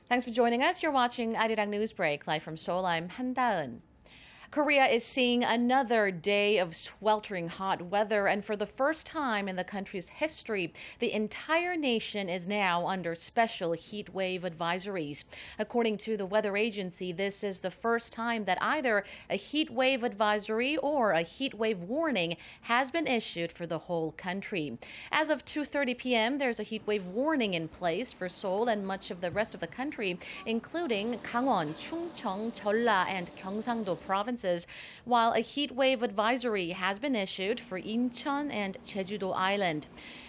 Thanks for joining us. You're watching ARIRANG News Break, live from Seoul. I'm Han-daeun. Korea is seeing another day of sweltering hot weather, and for the first time in the country's history, the entire nation is now under special heat wave advisories. According to the weather agency, this is the first time that either a heat wave advisory or a heat wave warning has been issued for the whole country. As of 2:30 p.m., there's a heat wave warning in place for Seoul and much of the rest of the country, including Gangwon, Chungcheong, Jeolla, and Gyeongsangdo provinces, while a heat wave advisory has been issued for Incheon and Jeju-do Island.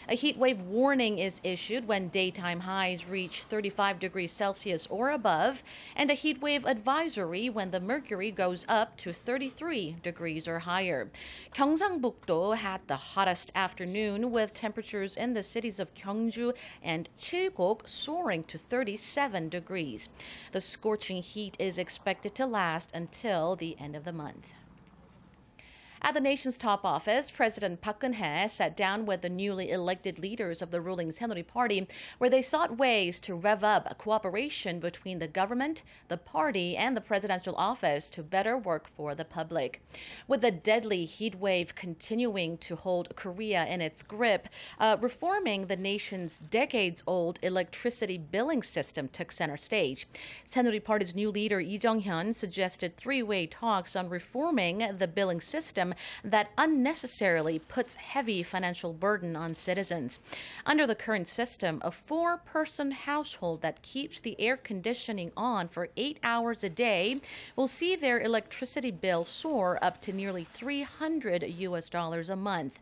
A heat wave warning is issued when daytime highs reach 35 degrees Celsius or above, and a heat wave advisory when the mercury goes up to 33 degrees or higher. Gyeongsangbuk-do had the hottest afternoon, with temperatures in the cities of Gyeongju and Chilgok soaring to 37 degrees. The scorching heat is expected to last until the end of the month. At the nation's top office, President Park Geunhye sat down with the newly elected leaders of the ruling Saenuri Party, where they sought ways to rev up cooperation between the government, the party, and the presidential office to better work for the public. With the deadly heat wave continuing to hold Korea in its grip, reforming the nation's decades-old electricity billing system took center stage. Saenuri Party's new leader, Lee Jung-hyun, suggested three-way talks on reforming the billing system that unnecessarily puts heavy financial burden on citizens. Under the current system, a four-person household that keeps the air conditioning on for 8 hours a day will see their electricity bill soar up to nearly $300 a month.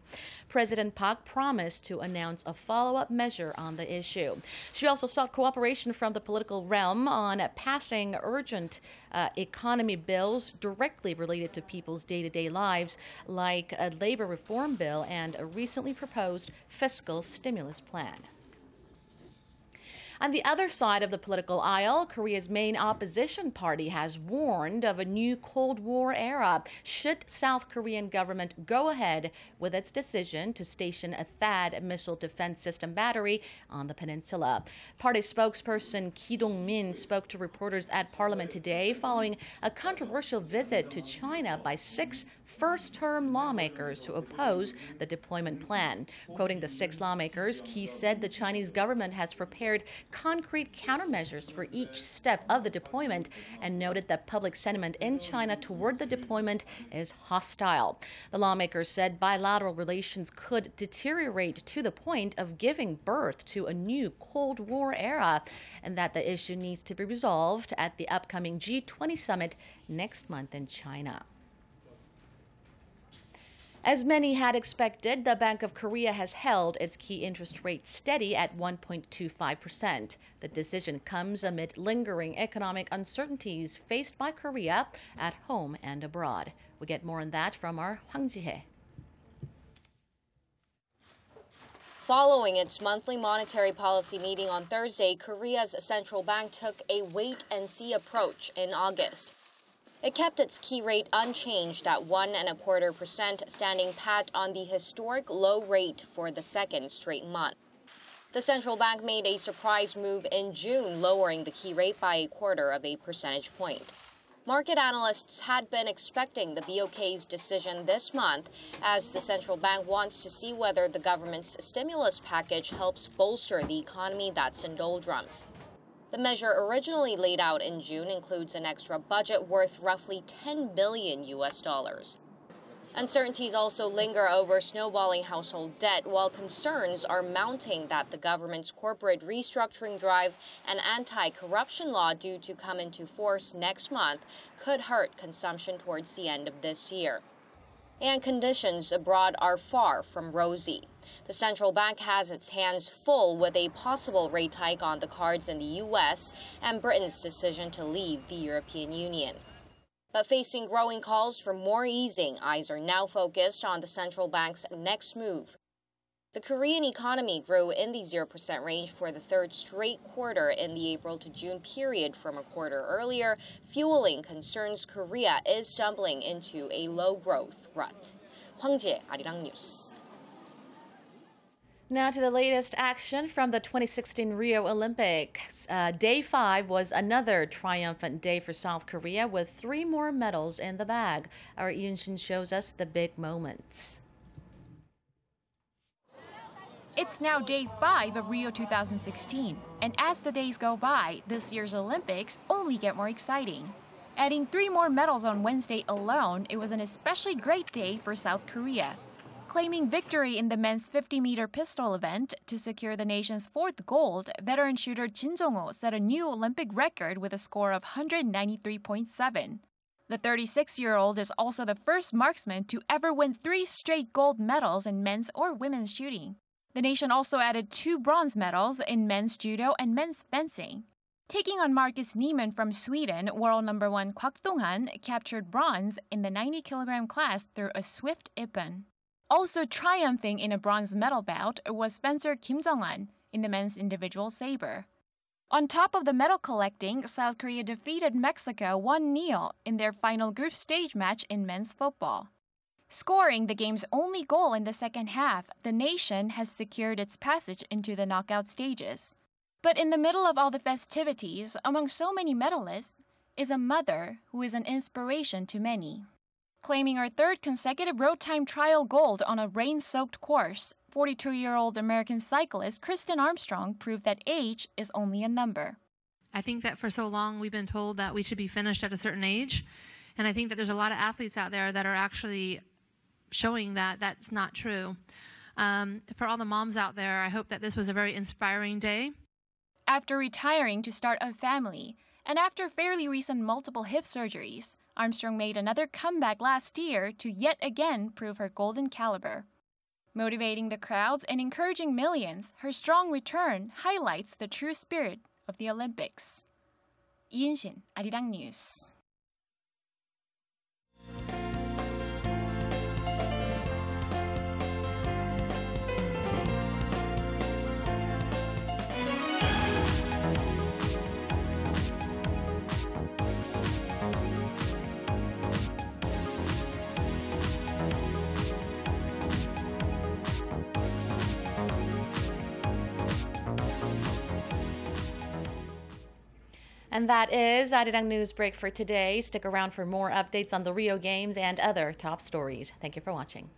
President Park promised to announce a follow-up measure on the issue. She also sought cooperation from the political realm on passing urgent economy bills directly related to people's day-to-day lives, like a labor reform bill and a recently proposed fiscal stimulus plan. On the other side of the political aisle, Korea's main opposition party has warned of a new Cold War era should South Korean government go ahead with its decision to station a THAAD missile defense system battery on the peninsula. Party spokesperson Ki Dong-min spoke to reporters at Parliament today following a controversial visit to China by 6 first-term lawmakers who oppose the deployment plan. Quoting the 6 lawmakers, Ki said the Chinese government has prepared concrete countermeasures for each step of the deployment and noted that public sentiment in China toward the deployment is hostile. The lawmakers said bilateral relations could deteriorate to the point of giving birth to a new Cold War era, and that the issue needs to be resolved at the upcoming G20 summit next month in China. As many had expected, the Bank of Korea has held its key interest rate steady at 1.25%. The decision comes amid lingering economic uncertainties faced by Korea at home and abroad. We get more on that from our Hwang Ji-hye. Following its monthly monetary policy meeting on Thursday, Korea's central bank took a wait-and-see approach in August. It kept its key rate unchanged at 1.25%, standing pat on the historic low rate for the second straight month. The central bank made a surprise move in June, lowering the key rate by 0.25 percentage point. Market analysts had been expecting the BOK's decision this month, as the central bank wants to see whether the government's stimulus package helps bolster the economy that's in doldrums. The measure originally laid out in June includes an extra budget worth roughly $10 billion. Uncertainties also linger over snowballing household debt, while concerns are mounting that the government's corporate restructuring drive and anti-corruption law due to come into force next month could hurt consumption towards the end of this year. And conditions abroad are far from rosy. The central bank has its hands full with a possible rate hike on the cards in the U.S. and Britain's decision to leave the European Union. But facing growing calls for more easing, eyes are now focused on the central bank's next move. The Korean economy grew in the 0% range for the third straight quarter in the April to June period from a quarter earlier, fueling concerns Korea is stumbling into a low-growth rut. Hwang Ji-hye, ARIRANG News. Now to the latest action from the 2016 Rio Olympics. Day 5 was another triumphant day for South Korea with 3 more medals in the bag. Our Yoon-shin shows us the big moments. It's now day 5 of Rio 2016, and as the days go by, this year's Olympics only get more exciting. Adding 3 more medals on Wednesday alone, it was an especially great day for South Korea. Claiming victory in the men's 50-meter pistol event to secure the nation's 4th gold, veteran shooter Jin Jong-ho set a new Olympic record with a score of 193.7. The 36-year-old is also the first marksman to ever win 3 straight gold medals in men's or women's shooting. The nation also added 2 bronze medals in men's judo and men's fencing. Taking on Marcus Niemann from Sweden, world number 1 Kwak Dong-han captured bronze in the 90-kilogram class through a swift ippon. Also triumphing in a bronze medal bout was fencer Kim Jong-un in the men's individual saber. On top of the medal collecting, South Korea defeated Mexico 1-0 in their final group stage match in men's football. Scoring the game's only goal in the second half, the nation has secured its passage into the knockout stages. But in the middle of all the festivities, among so many medalists, is a mother who is an inspiration to many. Claiming her 3rd consecutive road time trial gold on a rain-soaked course, 42-year-old American cyclist Kristen Armstrong proved that age is only a number. I think that for so long we've been told that we should be finished at a certain age, and I think that there's a lot of athletes out there that are actually showing that that's not true. For all the moms out there, I hope that this was a very inspiring day. After retiring to start a family, and after fairly recent multiple hip surgeries, Armstrong made another comeback last year to yet again prove her golden caliber. Motivating the crowds and encouraging millions, her strong return highlights the true spirit of the Olympics. Yoon-shin, ARIRANG News. And that is ARIRANG News Break for today. Stick around for more updates on the Rio Games and other top stories. Thank you for watching.